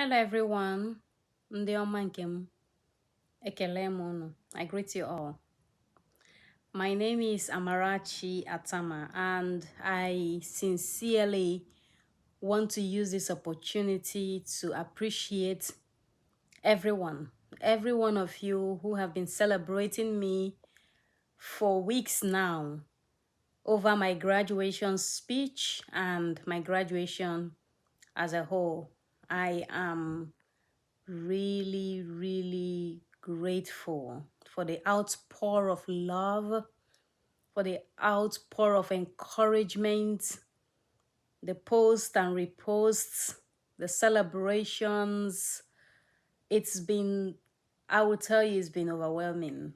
Hello everyone. Ndị ọma nke m, ekele m unu. I greet you all. My name is Amarachi Atama and I sincerely want to use this opportunity to appreciate every one of you who have been celebrating me for weeks now over my graduation speech and my graduation as a whole. I am really grateful for the outpour of love, for the outpour of encouragement, the posts and reposts, the celebrations. It's been, I will tell you, it's been overwhelming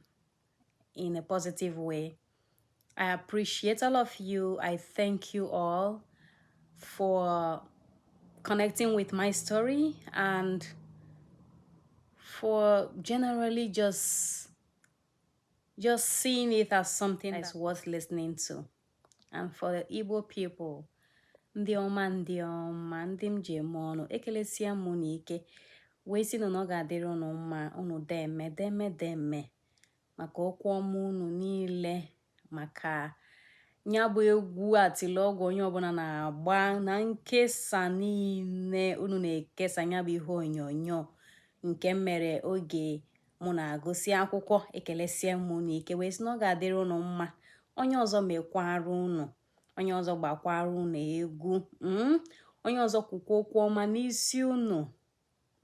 in a positive way. I appreciate all of you. I thank you all for connecting with my story and for generally just seeing it as something that's worth listening to. And for the Igbo people, ndị ọma ndị m ji eme ọnụ ekelesia mụ na ike wee sị na ọ ga-adịrị unu mma, unu deme maka okwu ọma unu niile, maka nya bụ egwu atilọgwụ onye ọbụla na-agba na nkesa niile unu na-ekesa nya bụ ihe onyonyo nke mere oge mụ na-agụsị akwụkwọ. Ekelesie mụ na ike wee sị na ọ ga-adịrị unu mma, onye ọzọ mekwara unu, onye ọzọ gbakwara unu egwu, onye ọzọ kwukwa okwu ọma n'isi unu,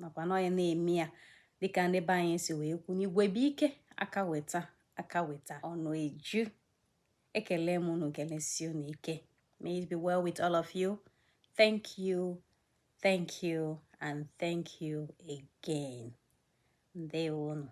nakwa na onye na-eme ya dịka ndị be anyị si wee kwu n'igwe bụ ike aka weta ọnụ eju. Ekele m unu, kelesie unu ike. May it be well with all of you. Thank you and thank you again. Ndewo unu.